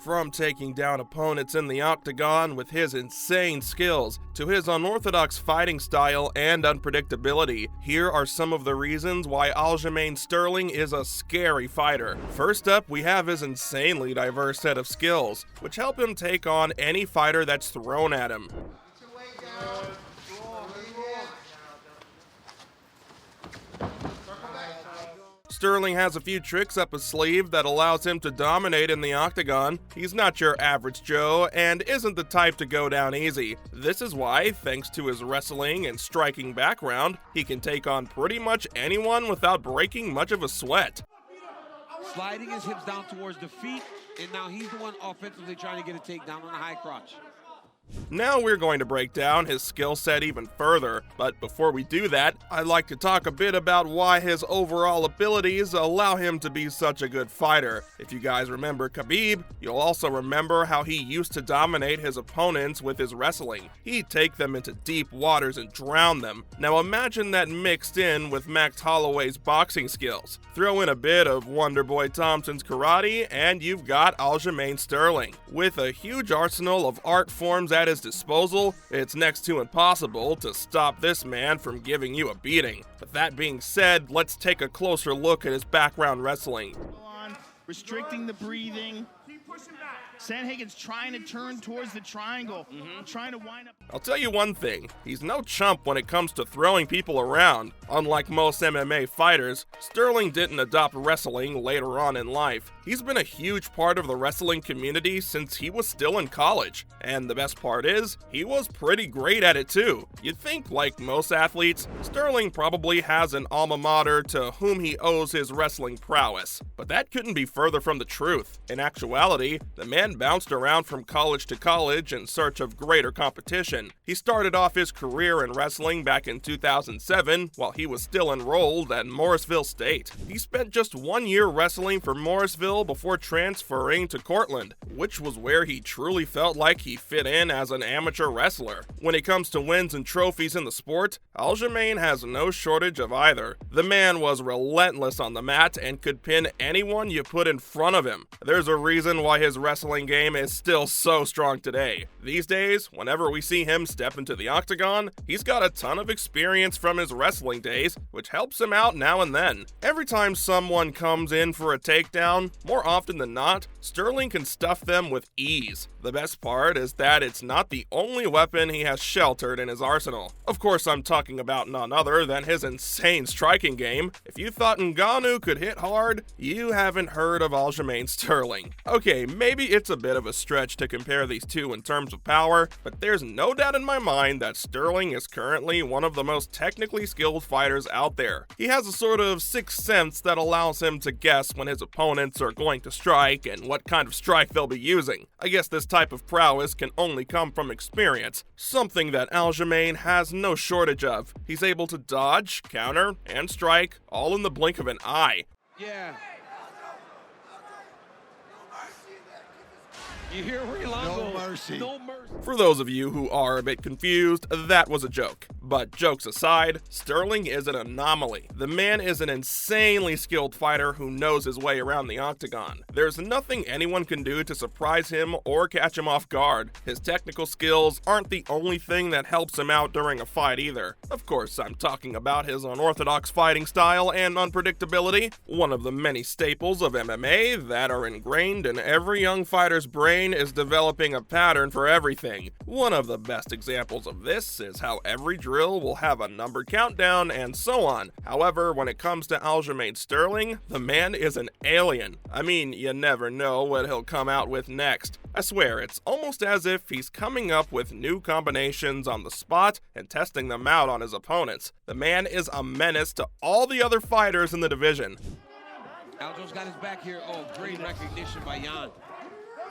From taking down opponents in the octagon with his insane skills, to his unorthodox fighting style and unpredictability, here are some of the reasons why Aljamain Sterling is a scary fighter. First up, we have his insanely diverse set of skills, which help him take on any fighter that's thrown at him. Sterling has a few tricks up his sleeve that allows him to dominate in the octagon. He's not your average Joe and isn't the type to go down easy. This is why, thanks to his wrestling and striking background, he can take on pretty much anyone without breaking much of a sweat. Sliding his hips down towards the feet, and now he's the one offensively trying to get a takedown on a high crotch. Now we're going to break down his skill set even further, but before we do that, I'd like to talk a bit about why his overall abilities allow him to be such a good fighter. If you guys remember Khabib, you'll also remember how he used to dominate his opponents with his wrestling. He'd take them into deep waters and drown them. Now imagine that mixed in with Max Holloway's boxing skills. Throw in a bit of Wonderboy Thompson's karate, and you've got Aljamain Sterling. With a huge arsenal of art forms at his disposal, it's next to impossible to stop this man from giving you a beating. But that being said, let's take a closer look at his background wrestling. Restricting the breathing. Sandhagen's trying to turn towards the triangle, trying to wind up. I'll tell you one thing, he's no chump when it comes to throwing people around. Unlike most MMA fighters, Sterling didn't adopt wrestling later on in life. He's been a huge part of the wrestling community since he was still in college. And the best part is, he was pretty great at it too. You'd think, like most athletes, Sterling probably has an alma mater to whom he owes his wrestling prowess. But that couldn't be further from the truth. In actuality, the man bounced around from college to college in search of greater competition. He started off his career in wrestling back in 2007 while he was still enrolled at Morrisville State. He spent just 1 year wrestling for Morrisville before transferring to Cortland, which was where he truly felt like he fit in as an amateur wrestler. When it comes to wins and trophies in the sport, Aljamain has no shortage of either. The man was relentless on the mat and could pin anyone you put in front of him. There's a reason why his wrestling game is still so strong today. These days, whenever we see him step into the octagon, he's got a ton of experience from his wrestling days, which helps him out now and then. Every time someone comes in for a takedown, more often than not, Sterling can stuff them with ease. The best part is that it's not the only weapon he has sheltered in his arsenal. Of course, I'm talking about none other than his insane striking game. If you thought Ngannou could hit hard, you haven't heard of Aljamain Sterling. Okay, maybe it's a bit of a stretch to compare these two in terms of power, but there's no doubt in my mind that Sterling is currently one of the most technically skilled fighters out there. He has a sort of sixth sense that allows him to guess when his opponents are going to strike and what kind of strike they'll be using. I guess this type of prowess can only come from experience, something that Aljamain has no shortage of. He's able to dodge, counter, and strike all in the blink of an eye. Yeah. You hear Relongo? No mercy. No mercy. For those of you who are a bit confused, that was a joke. But jokes aside, Sterling is an anomaly. The man is an insanely skilled fighter who knows his way around the octagon. There's nothing anyone can do to surprise him or catch him off guard. His technical skills aren't the only thing that helps him out during a fight either. Of course, I'm talking about his unorthodox fighting style and unpredictability, one of the many staples of MMA that are ingrained in every young fighter's brain is developing a pattern for everything. One of the best examples of this is how every drill will have a numbered countdown and so on. However, when it comes to Aljamain Sterling, the man is an alien. I mean, you never know what he'll come out with next. I swear, it's almost as if he's coming up with new combinations on the spot and testing them out on his opponents. The man is a menace to all the other fighters in the division. Aljo's got his back here. Oh, great recognition by Jan.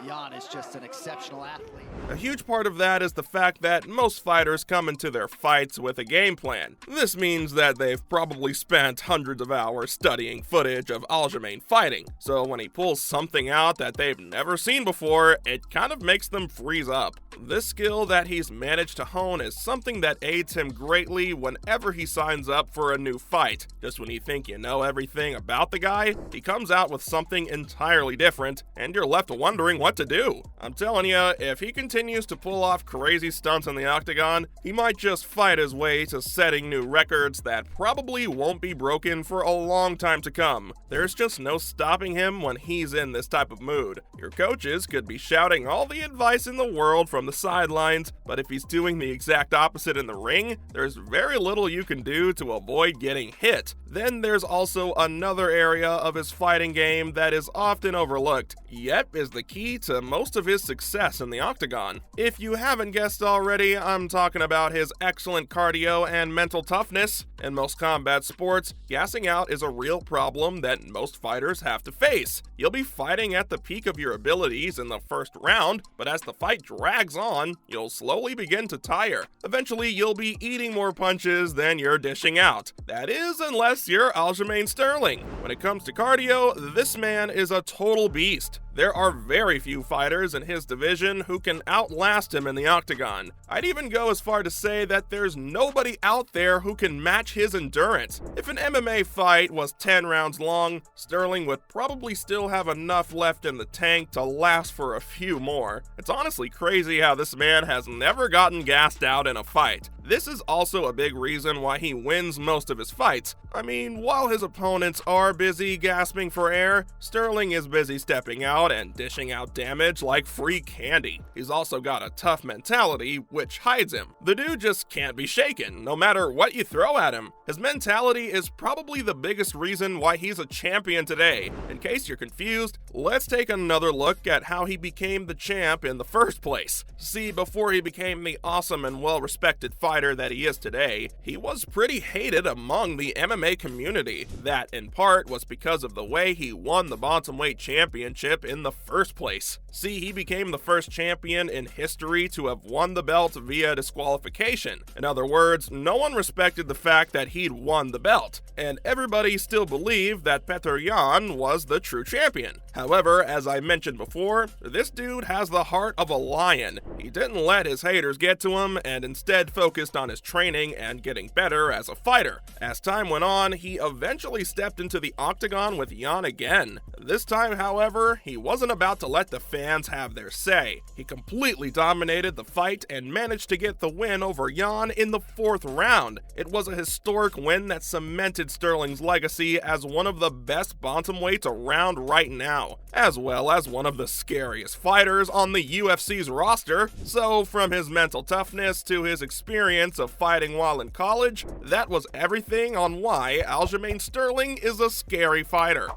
Jan is just an exceptional athlete. A huge part of that is the fact that most fighters come into their fights with a game plan. This means that they've probably spent hundreds of hours studying footage of Aljamain fighting, so when he pulls something out that they've never seen before, it kind of makes them freeze up. This skill that he's managed to hone is something that aids him greatly whenever he signs up for a new fight. Just when you think you know everything about the guy, he comes out with something entirely different, and you're left wondering what what to do. I'm telling you, if he continues to pull off crazy stunts in the octagon, he might just fight his way to setting new records that probably won't be broken for a long time to come. There's just no stopping him when he's in this type of mood. Your coaches could be shouting all the advice in the world from the sidelines, but if he's doing the exact opposite in the ring, there's very little you can do to avoid getting hit. Then there's also another area of his fighting game that is often overlooked, yet is the key to most of his success in the octagon. If you haven't guessed already, I'm talking about his excellent cardio and mental toughness. In most combat sports, gassing out is a real problem that most fighters have to face. You'll be fighting at the peak of your abilities in the first round, but as the fight drags on, you'll slowly begin to tire. Eventually, you'll be eating more punches than you're dishing out. That is, unless you're Aljamain Sterling. When it comes to cardio, this man is a total beast. There are very few fighters in his division who can outlast him in the octagon. I'd even go as far to say that there's nobody out there who can match his endurance. If an MMA fight was 10 rounds long, Sterling would probably still have enough left in the tank to last for a few more. It's honestly crazy how this man has never gotten gassed out in a fight. This is also a big reason why he wins most of his fights. I mean, while his opponents are busy gasping for air, Sterling is busy stepping out and dishing out damage like free candy. He's also got a tough mentality, which hides him. The dude just can't be shaken, no matter what you throw at him. His mentality is probably the biggest reason why he's a champion today. In case you're confused, let's take another look at how he became the champ in the first place. See, before he became the awesome and well-respected fighter that he is today, he was pretty hated among the MMA community. That, in part, was because of the way he won the bantamweight championship in the first place. See, he became the first champion in history to have won the belt via disqualification. In other words, no one respected the fact that he'd won the belt, and everybody still believed that Petr Yan was the true champion. However, as I mentioned before, this dude has the heart of a lion. He didn't let his haters get to him, and instead focused on his training and getting better as a fighter. As time went on, he eventually stepped into the octagon with Yan again. This time, however, he wasn't about to let the fans have their say. He completely dominated the fight and managed to get the win over Yan in the 4th round. It was a historic win that cemented Sterling's legacy as one of the best bantamweights around right now, as well as one of the scariest fighters on the UFC's roster. So from his mental toughness to his experience of fighting while in college, that was everything on why Aljamain Sterling is a scary fighter.